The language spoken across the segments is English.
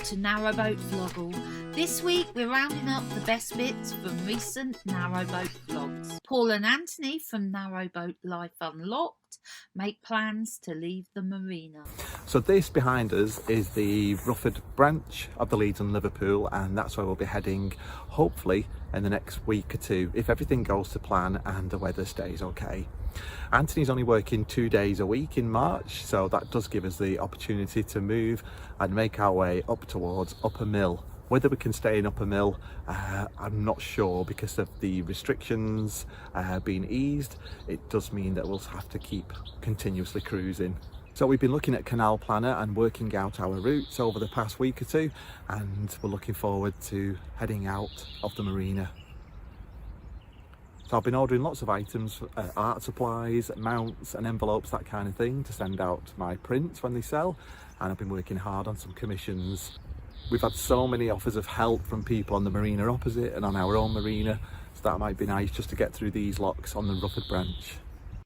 to Narrowboat Vloggl. This week we're rounding up the best bits from recent Narrowboat vlogs. Paul and Anthony from Narrowboat Life Unlocked make plans to leave the marina. So this behind us is the Rufford branch of the Leeds and Liverpool, and that's where we'll be heading hopefully in the next week or two if everything goes to plan and the weather stays okay. Anthony's only working 2 days a week in March, so that does give us the opportunity to move and make our way up towards Upper Mill. Whether we can stay in Upper Mill, I'm not sure, because of the restrictions being eased. It does mean that we'll have to keep continuously cruising. So we've been looking at Canal Planner and working out our routes over the past week or two, and we're looking forward to heading out of the marina. So I've been ordering lots of items, art supplies, mounts and envelopes, that kind of thing, to send out my prints when they sell, and I've been working hard on some commissions. We've had so many offers of help from people on the marina opposite and on our own marina, so that might be nice just to get through these locks on the Rufford branch.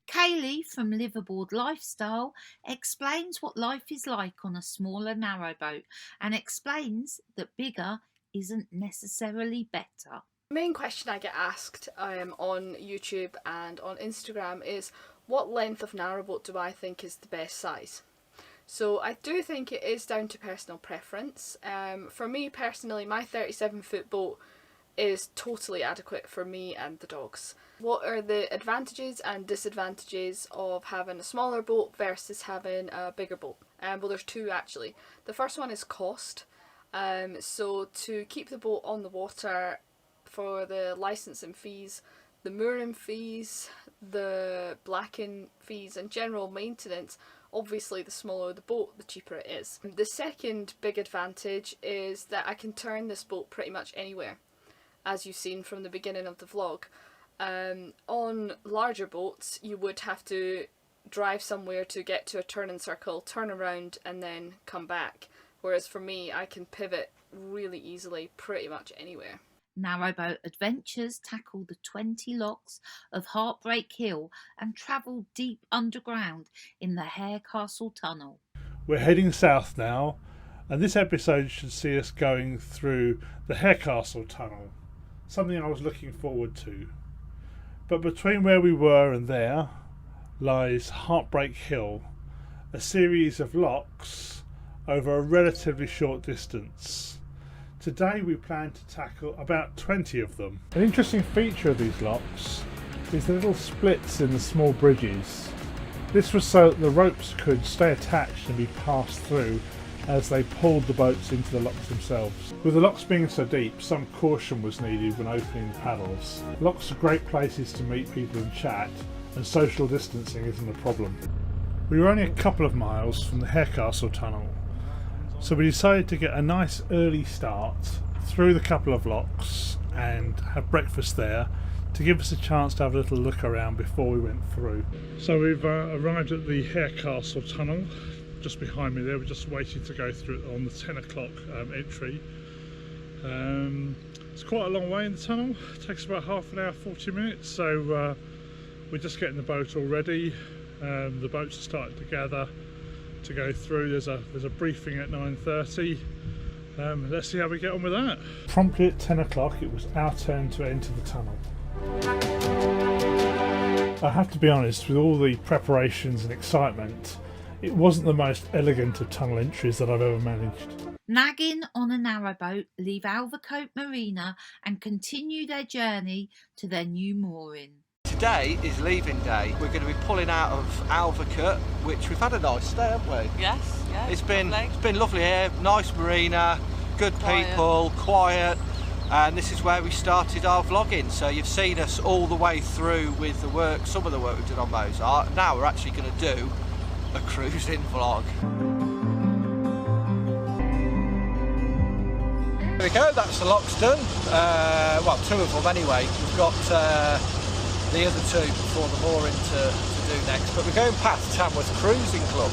Kayleigh from Liveaboard Lifestyle explains what life is like on a smaller narrowboat, and explains that bigger isn't necessarily better. The main question I get asked on YouTube and on Instagram is, what length of narrowboat do I think is the best size? So I do think it is down to personal preference. For me personally, my 37-foot boat is totally adequate for me and the dogs. What are the advantages and disadvantages of having a smaller boat versus having a bigger boat? Well, there's two actually. The first one is cost. So to keep the boat on the water, for the licensing fees, the mooring fees, the blacking fees and general maintenance, obviously the smaller the boat, the cheaper it is. The second big advantage is that I can turn this boat pretty much anywhere, as you've seen from the beginning of the vlog. On larger boats you would have to drive somewhere to get to a turning circle, turn around and then come back, whereas for me I can pivot really easily pretty much anywhere. Narrowboat Adventures tackled the 20 locks of Heartbreak Hill and travelled deep underground in the Harecastle Tunnel. We're heading south now, and this episode should see us going through the Harecastle Tunnel, something I was looking forward to. But between where we were and there lies Heartbreak Hill, a series of locks over a relatively short distance. Today we plan to tackle about 20 of them. An interesting feature of these locks is the little splits in the small bridges. This was so that the ropes could stay attached and be passed through as they pulled the boats into the locks themselves. With the locks being so deep, some caution was needed when opening the paddles. Locks are great places to meet people and chat, and social distancing isn't a problem. We were only a couple of miles from the Harecastle Tunnel, so we decided to get a nice early start through the couple of locks and have breakfast there to give us a chance to have a little look around before we went through. So we've arrived at the Harecastle Tunnel, just behind me there. We're just waiting to go through it on the 10 o'clock entry. It's quite a long way in the tunnel. It takes about half an hour, 40 minutes, so we're just getting the boat all ready. The boats are starting to gather to go through. There's a briefing at 9:30. Let's see how we get on with that. Promptly at 10 o'clock it was our turn to enter the tunnel. I have to be honest, with all the preparations and excitement, it wasn't the most elegant of tunnel entries that I've ever managed. Nagging on a narrowboat leave Alvecote Marina and continue their journey to their new mooring. Today is leaving day. We're going to be pulling out of Alvecote, which we've had a nice day, haven't we? Yes, yeah. It's been lovely here, nice marina, good people, quiet, and this is where we started our vlogging. So you've seen us all the way through with the work, some of the work we did on Mozart. Now we're actually going to do a cruising vlog. There we go, that's the locks done. Well, two of them anyway. We've got the other two before the mooring to do next, but we're going past Tamworth Cruising Club,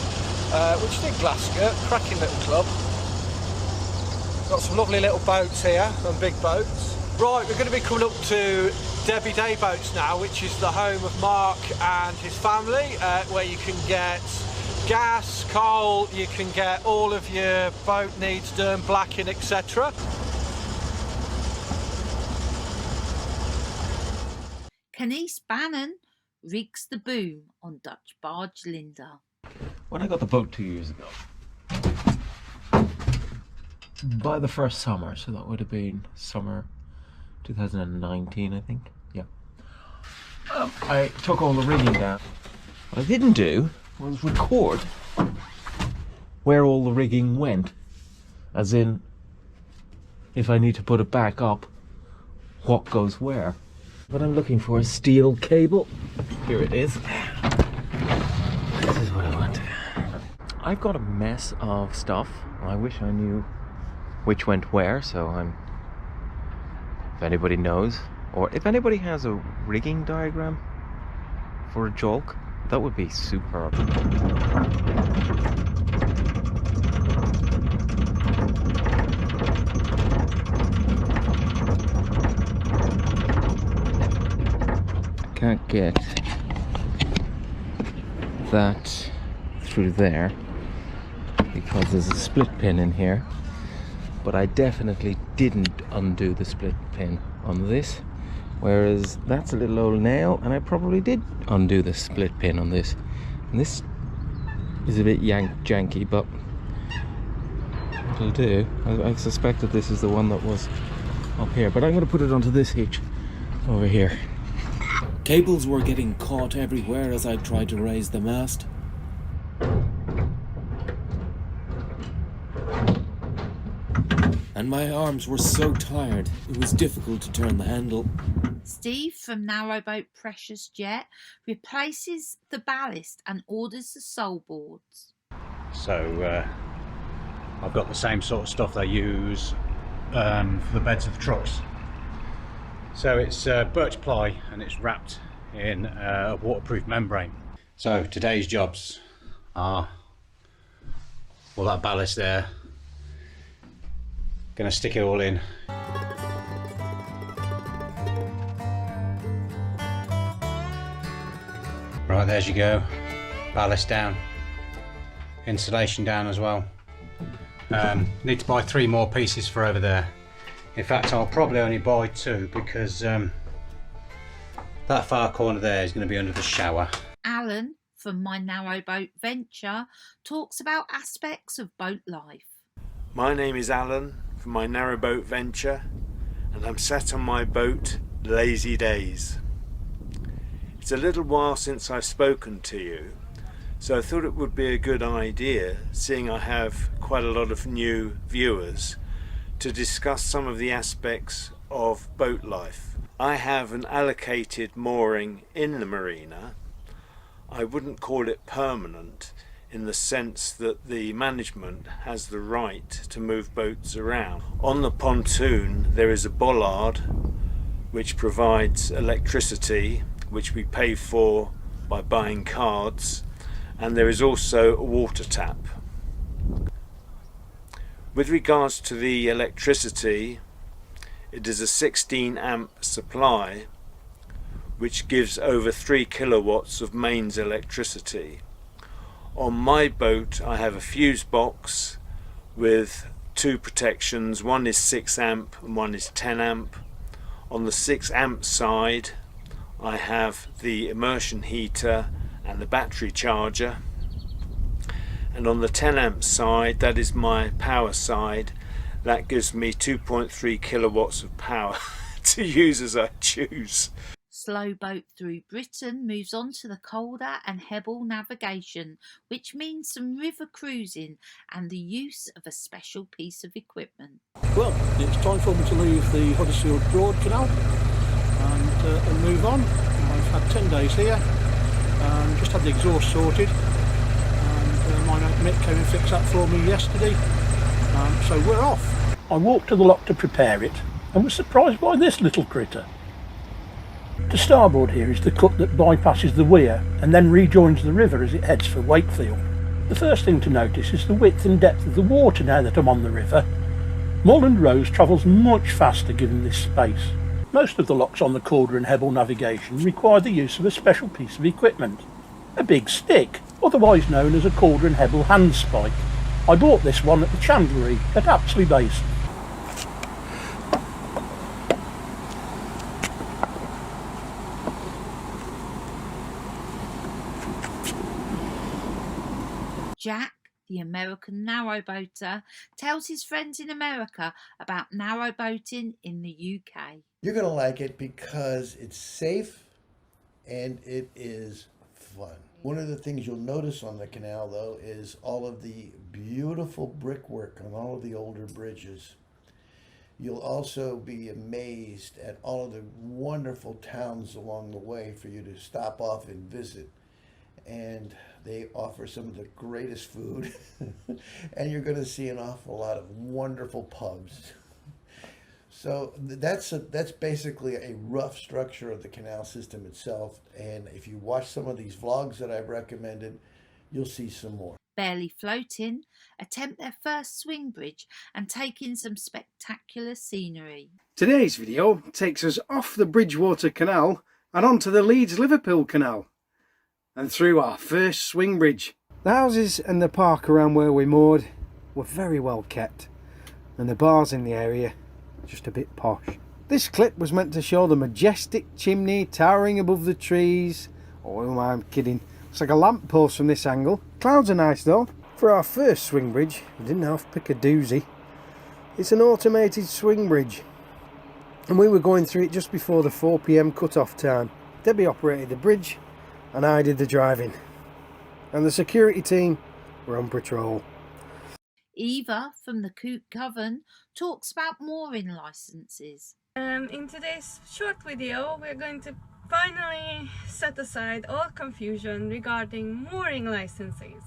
which is in Glasgow, cracking little club. Got some lovely little boats here, and big boats. Right, we're going to be coming up to Debbie Day Boats now, which is the home of Mark and his family, where you can get gas, coal, you can get all of your boat needs done, blacking, etc. Cannice Bannon rigs the boom on Dutch Barge Linda. When I got the boat 2 years ago, by the first summer, so that would have been summer 2019, I think. Yeah. I took all the rigging down. What I didn't do was record where all the rigging went, as in, if I need to put it back up, what goes where. What I'm looking for is steel cable. Here it is. This is what I want. I've got a mess of stuff. I wish I knew which went where, so if anybody knows, or if anybody has a rigging diagram for a jolk, that would be superb. Can't get that through there because there's a split pin in here, but I definitely didn't undo the split pin on this, whereas that's a little old nail and I probably did undo the split pin on this, and this is a bit janky, but it'll do. I suspect that this is the one that was up here, but I'm going to put it onto this hitch over here. Cables were getting caught everywhere as I tried to raise the mast. And my arms were so tired, it was difficult to turn the handle. Steve from Narrowboat Precious Jet replaces the ballast and orders the sole boards. So I've got the same sort of stuff they use for the beds of the trucks. So it's birch ply and it's wrapped in a waterproof membrane. So today's jobs are all that ballast there. Gonna stick it all in. Right, there's you go. Ballast down. Insulation down as well. Need to buy 3 more pieces for over there. In fact, I'll probably only buy 2 because that far corner there is going to be under the shower. Alan from My Narrowboat Venture talks about aspects of boat life. My name is Alan from My Narrowboat Venture, and I'm sat on my boat lazy days. It's a little while since I've spoken to you, so I thought it would be a good idea, seeing I have quite a lot of new viewers, to discuss some of the aspects of boat life. I have an allocated mooring in the marina. I wouldn't call it permanent in the sense that the management has the right to move boats around. On the pontoon there is a bollard which provides electricity, which we pay for by buying cards, and there is also a water tap. With regards to the electricity, it is a 16 amp supply which gives over 3 kilowatts of mains electricity. On my boat I have a fuse box with 2 protections, one is 6 amp and one is 10 amp. On the 6 amp side I have the immersion heater and the battery charger. And on the 10 amp side, that is my power side, that gives me 2.3 kilowatts of power to use as I choose. Slow boat through Britain moves on to the colder and Hebel navigation, which means some river cruising and the use of a special piece of equipment. Well, it's time for me to leave the Huddersfield Broad Canal and move on. I've had 10 days here and just had the exhaust sorted. My mate Mick came and fixed that for me yesterday, so we're off. I walked to the lock to prepare it and was surprised by this little critter. To starboard here is the cut that bypasses the weir and then rejoins the river as it heads for Wakefield. The first thing to notice is the width and depth of the water now that I'm on the river. Moorland Rose travels much faster given this space. Most of the locks on the Calder and Hebel navigation require the use of a special piece of equipment, a big stick. otherwise known as a Cauldron Hebel handspike. I bought this one at the chandlery at Apsley Basin. Jack, the American narrowboater, tells his friends in America about narrowboating in the UK. You're going to like it because it's safe and it is fun. One of the things you'll notice on the canal, though, is all of the beautiful brickwork on all of the older bridges. You'll also be amazed at all of the wonderful towns along the way for you to stop off and visit. And they offer some of the greatest food. And you're going to see an awful lot of wonderful pubs. So that's basically a rough structure of the canal system itself. And if you watch some of these vlogs that I've recommended, you'll see some more. Barely floating, attempt their first swing bridge and take in some spectacular scenery. Today's video takes us off the Bridgewater Canal and onto the Leeds-Liverpool Canal and through our first swing bridge. The houses and the park around where we moored were very well kept, and the bars in the area just a bit posh. This clip was meant to show the majestic chimney towering above the trees. Oh, who am I kidding? It's like a lamppost from this angle. Clouds are nice though. For our first swing bridge, we didn't have to pick a doozy. It's an automated swing bridge, and we were going through it just before the 4 PM cut-off time. Debbie operated the bridge and I did the driving, and the security team were on patrol. Eva from the COOT talks about mooring licenses. In today's short video, we're going to finally set aside all confusion regarding mooring licenses.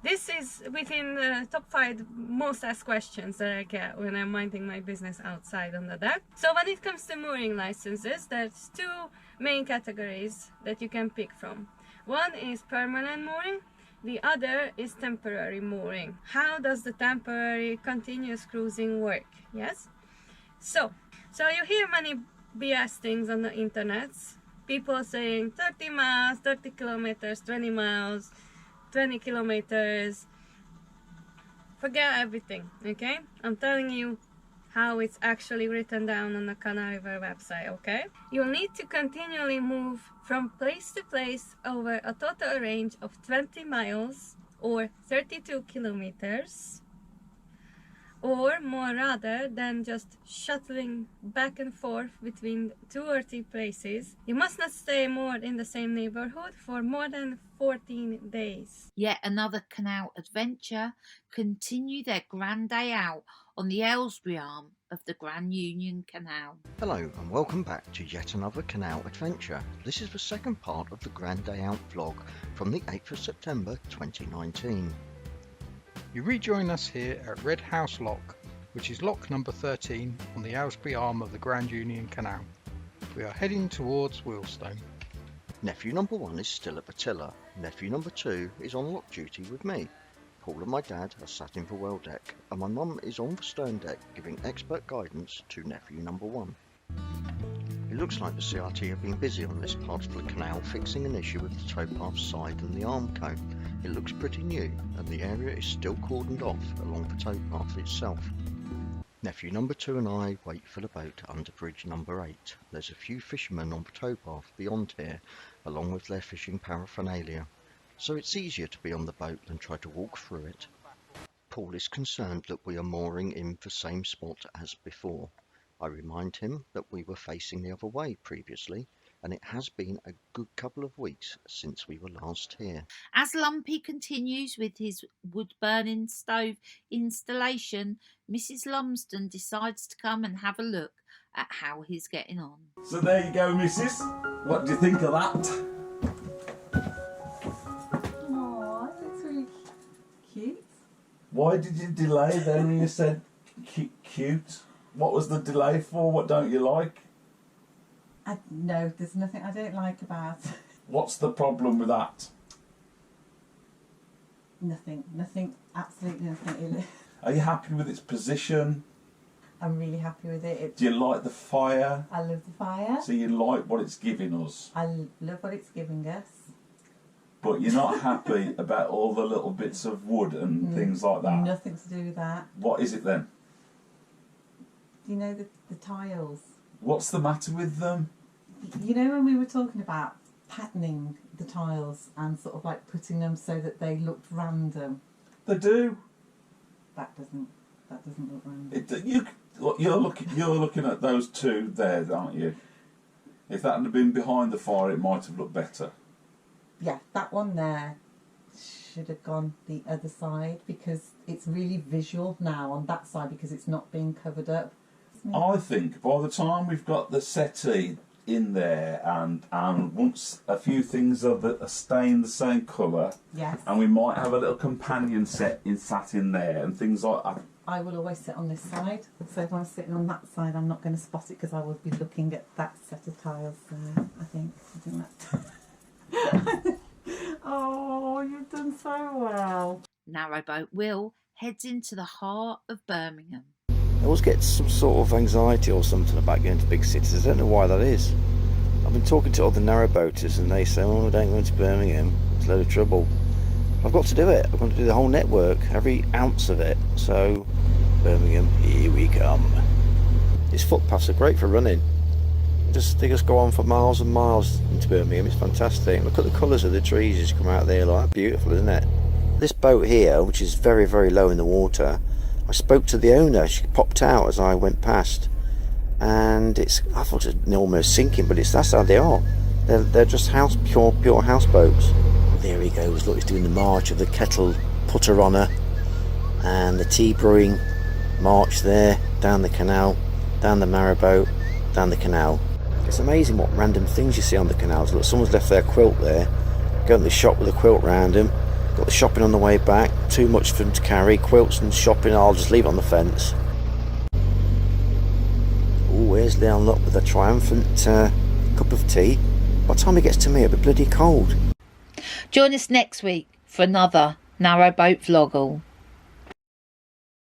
This is within the top 5 most asked questions that I get when I'm minding my business outside on the deck. So when it comes to mooring licenses, there's 2 main categories that you can pick from. One is permanent mooring, the other is temporary mooring. How does the temporary continuous cruising work? Yes? So you hear many BS things on the internet. People saying 30 miles, 30 kilometers, 20 miles, 20 kilometers. Forget everything, okay? I'm telling you how it's actually written down on the Canal River website, okay? You'll need to continually move from place to place over a total range of 20 miles or 32 kilometers, or more rather than just shuttling back and forth between 2 or 3 places. You must not stay moored in the same neighborhood for more than 14 days. Yet another canal adventure continue their grand day out on the Aylesbury arm of the Grand Union Canal. Hello and welcome back to yet another canal adventure. This is the second part of the Grand Day Out vlog from the 8th of September 2019. You rejoin us here at Red House Lock, which is lock number 13 on the Aylesbury arm of the Grand Union Canal. We are heading towards Wheelstone. Nephew number 1 is still at the tiller. Nephew number 2 is on lock duty with me. Paul and my dad are sat in the well deck, and my mum is on the stern deck giving expert guidance to nephew number 1. It looks like the CRT have been busy on this part of the canal fixing an issue with the towpath side and the arm coat. It looks pretty new, and the area is still cordoned off along the towpath itself. Nephew number 2 and I wait for the boat under bridge number 8. There's a few fishermen on the towpath beyond here, along with their fishing paraphernalia, so it's easier to be on the boat than try to walk through it. Paul is concerned that we are mooring in the same spot as before. I remind him that we were facing the other way previously, and it has been a good couple of weeks since we were last here. As Lumpy continues with his wood-burning stove installation, Mrs. Lumsden decides to come and have a look at how he's getting on. So there you go, Mrs. What do you think of that? Oh, that's really cute. Why did you delay then when you said cute? What was the delay for? What don't you like? No, there's nothing I don't like about it. What's the problem with that? Nothing, absolutely nothing. Are you happy with its position? I'm really happy with it. Do you like the fire? I love the fire. So you like what it's giving us? I love what it's giving us. But you're not happy about all the little bits of wood and things like that? Nothing to do with that. What is it then? You know the tiles. What's the matter with them? You know when we were talking about patterning the tiles and sort of like putting them so that they looked random. They do. That doesn't look random. You're looking at those two there, aren't you? If that had been behind the fire, it might have looked better. Yeah, that one there should have gone the other side because it's really visual now on that side because it's not being covered up. I think by the time we've got the settee in there and once a few things are staying the same colour, yes, and we might have a little companion sat in there and things like that. I will always sit on this side, so if I'm sitting on that side I'm not going to spot it because I will be looking at that set of tiles. So I think that. Oh, you've done so well. Narrowboat Will heads into the heart of Birmingham. I always get some sort of anxiety or something about going to big cities. I don't know why that is. I've been talking to other narrowboaters and they say, oh, don't go into Birmingham, it's a load of trouble. I've got to do it. I've got to do the whole network, every ounce of it. So, Birmingham, here we come. These footpaths are great for running. They just go on for miles and miles into Birmingham. It's fantastic. Look at the colours of the trees as you come out there. Like, beautiful, isn't it? This boat here, which is very, very low in the water, I spoke to the owner. She popped out as I went past, and I thought it was almost sinking, but that's how they are. They're just pure houseboats. There he goes. Look, he's doing the march of the kettle putter on her, and the tea brewing march there down the canal, down the narrowboat, down the canal. It's amazing what random things you see on the canals. Look, someone's left their quilt there. Go to the shop with a quilt round them. Got the shopping on the way back. Too much for them to carry. Quilts and shopping, I'll just leave it on the fence. Oh, here's Leon Lock with a triumphant cup of tea. By the time he gets to me, it'll be bloody cold. Join us next week for another Narrowboat Vloggl.